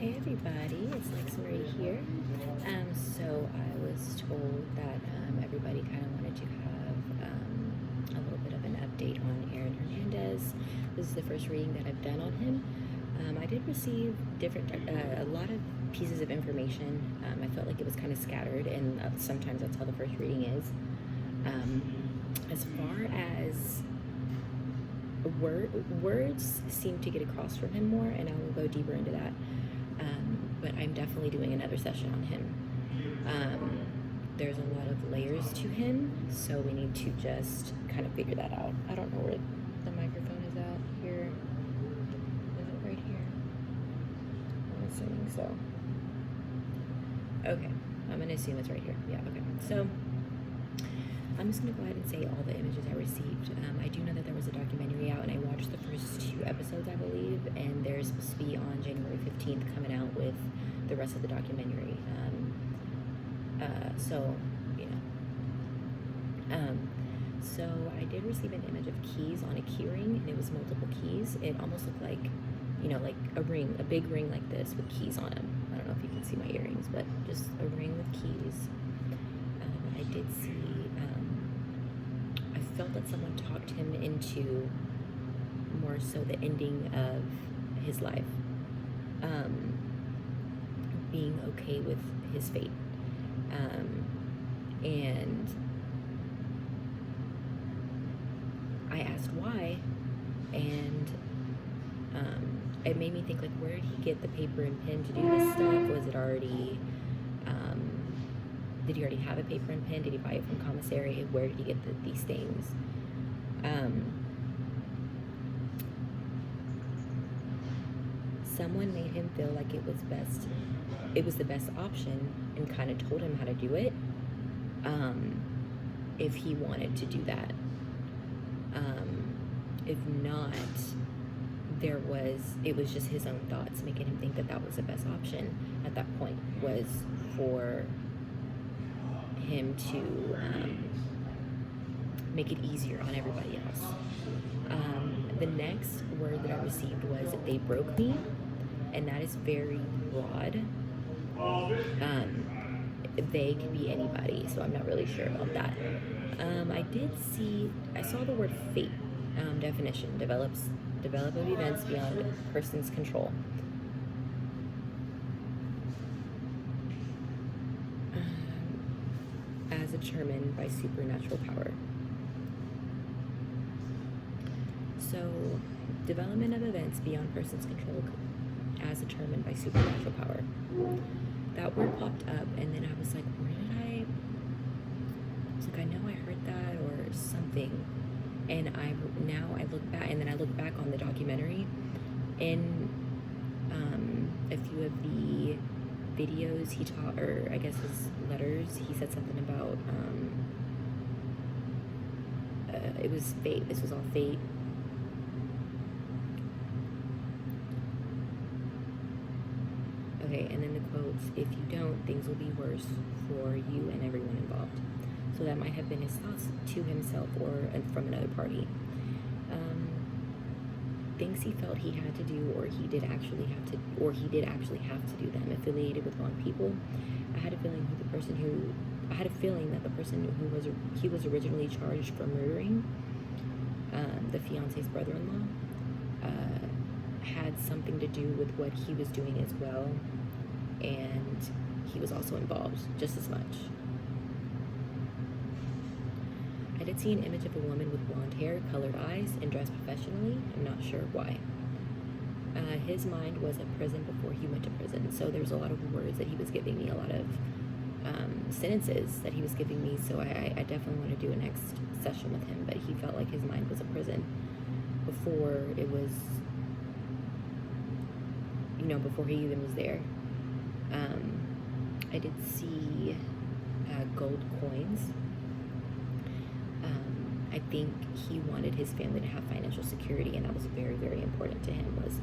Hey everybody, it's LexxMarie here. So I was told that everybody kind of wanted to have a little bit of an update on Aaron Hernandez. This is the first reading that I've done on him. I did receive a lot of pieces of information. I felt like it was kind of scattered, and sometimes that's how the first reading is. As far as words seem to get across from him more, and I will go deeper into that. But I'm definitely doing another session on him. There's a lot of layers to him, so we need to just kind of figure that out. I don't know where the microphone is at here. Is it right here? I'm assuming so. Okay, I'm gonna assume it's right here. Yeah, okay. So I'm just gonna go ahead and say all the images I received. I do know that there was a documentary out, and I watched the first 2 episodes, I believe, and they're supposed to be on January 15th coming out with the rest of the documentary. So, you know. So I did receive an image of keys on a key ring, and it was multiple keys. It almost looked like, you know, like a ring, a big ring like this with keys on them. I don't know if you can see my earrings, but just a ring with keys. I did see, I felt that someone talked him into more so the ending of his life, being okay with his fate. And I asked why, and it made me think, like, where did he get the paper and pen to do this stuff? Was it already, did he already have a paper and pen? Did he buy it from commissary? Where did he get these things? Someone made him feel like it was the best option, and kind of told him how to do it, if he wanted to do that. If not, it was just his own thoughts making him think that that was the best option at that point, was for him to make it easier on everybody else. The next word that I received was that they broke me, and that is very broad. They can be anybody, so I'm not really sure about that. I saw the word fate, definition, develop of events beyond a person's control. As determined by supernatural power. So, development of events beyond person's control as determined by supernatural power. That word popped up, and then I was like, I know I heard that or something. And now I look back, and then I look back on the documentary, in a few of the videos he taught, or I guess his letters, he said something about, it was fate. This was all fate. Okay, and then the quotes, if you don't, things will be worse for you and everyone involved. So that might have been his thoughts to himself or from another party. Things he felt he had to do, or he did actually have to do them, affiliated with wrong people. I had a feeling that the person who he was originally charged for murdering, the fiance's brother-in-law, had something to do with what he was doing as well, and he was also involved just as much. I did see an image of a woman with blonde hair, colored eyes, and dressed professionally. I'm not sure why. His mind was at prison before he went to prison, so there's a lot of words that he was giving me, a lot of sentences that he was giving me, so I definitely want to do a next session with him, but he felt like his mind was a prison before it was, before he even was there. I did see gold coins. I think he wanted his family to have financial security, and that was very, very important to him. Was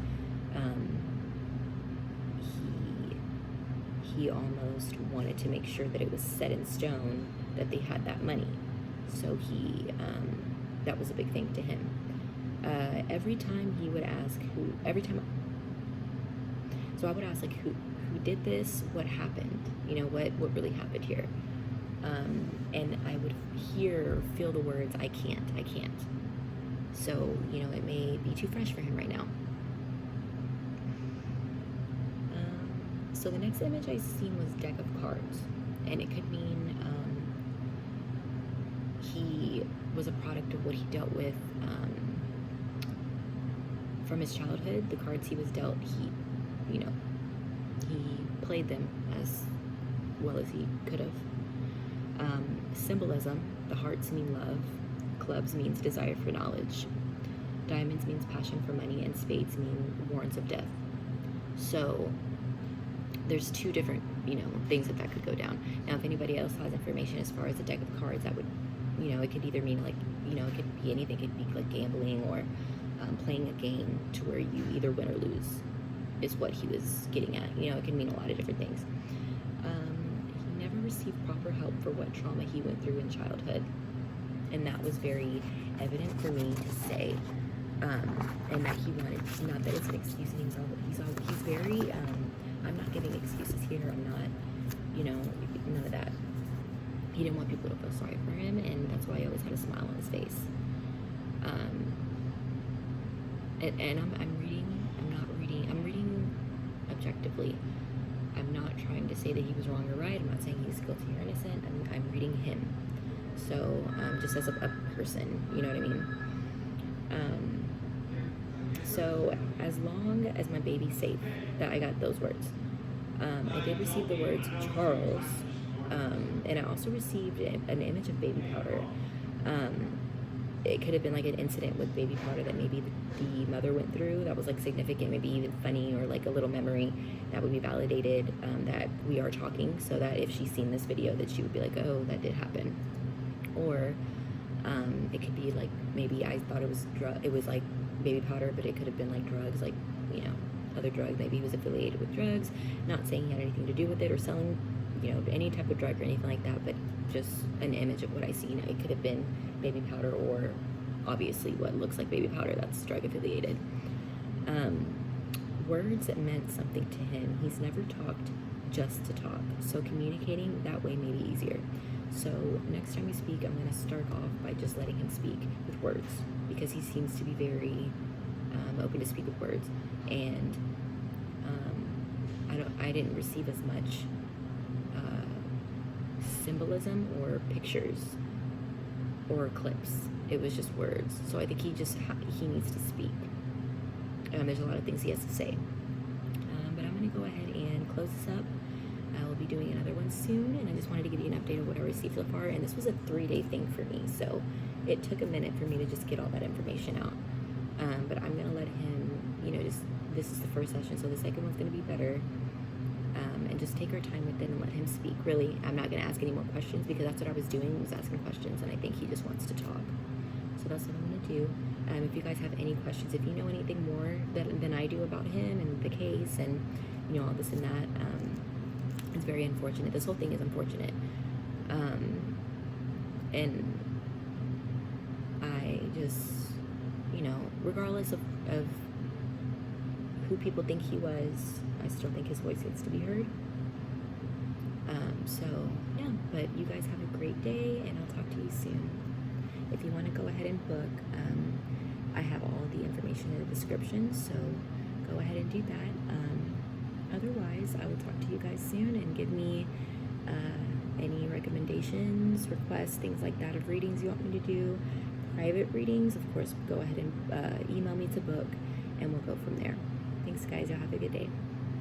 he almost wanted to make sure that it was set in stone that they had that money. So that was a big thing to him. Every time he would ask So I would ask, like, who did this? What happened? You know, what really happened here? And I would feel the words, I can't. So, you know, it may be too fresh for him right now. So the next image I seen was deck of cards, and it could mean he was a product of what he dealt with from his childhood. The cards he was dealt, he played them as well as he could have. Symbolism: the hearts mean love, clubs means desire for knowledge, diamonds means passion for money, and spades mean warrants of death. So there's two different, things that could go down. Now, if anybody else has information as far as the deck of cards, that would, it could either mean, like, it could be anything. It could be like gambling or playing a game to where you either win or lose, is what he was getting at. It can mean a lot of different things. He never received proper help for what trauma he went through in childhood, and that was very evident for me to say. And that he wanted, not that it's an excuse, and he's very, I'm not giving excuses here, I'm not, none of that. He didn't want people to feel sorry for him, and that's why he always had a smile on his face. And I'm reading objectively. I'm not trying to say that he was wrong or right. I'm not saying he's guilty or innocent. I'm reading him. So, just as a person, you know what I mean? So as long as my baby's safe, that I got those words. I did receive the words Charles, and I also received an image of baby powder. It could have been like an incident with baby powder that maybe the mother went through that was like significant, maybe even funny, or like a little memory that would be validated, that we are talking, so that if she's seen this video, that she would be like, oh, that did happen. Or it could be like, maybe I thought it was like baby powder, but it could have been like drugs, like, other drugs. Maybe he was affiliated with drugs, not saying he had anything to do with it or selling, any type of drug or anything like that, but just an image of what I see. It could have been baby powder, or obviously what looks like baby powder, that's drug affiliated. Words that meant something to him. He's never talked just to talk, so communicating that way may be easier. So next time we speak, I'm going to start off by just letting him speak with words, because he seems to be very open to speak with words, and I didn't receive as much symbolism or pictures or clips. It was just words. So I think he needs to speak. There's a lot of things he has to say. But I'm going to go ahead and close this up. I will be doing another one soon, and I just wanted to give you an update of what I received so far. And this was a 3-day thing for me, so it took a minute for me to just get all that information out. But I'm going to let him, this is the first session, so the second one's going to be better. And just take our time with it and let him speak. Really, I'm not going to ask any more questions, because that's what I was doing, was asking questions, and I think he just wants to talk. So that's what I'm going to do. If you guys have any questions, if you know anything more than I do about him and the case and, all this and that, it's very unfortunate. This whole thing is unfortunate. And I just, regardless of who people think he was, I still think his voice needs to be heard. So, yeah, but you guys have a great day, and I'll talk to you soon. If you want to go ahead and book, I have all the information in the description, so go ahead and do that. Otherwise, I will talk to you guys soon, and give me any recommendations, requests, things like that of readings you want me to do. Private readings, of course, go ahead and email me to book, and we'll go from there. Thanks, guys. Y'all have a good day.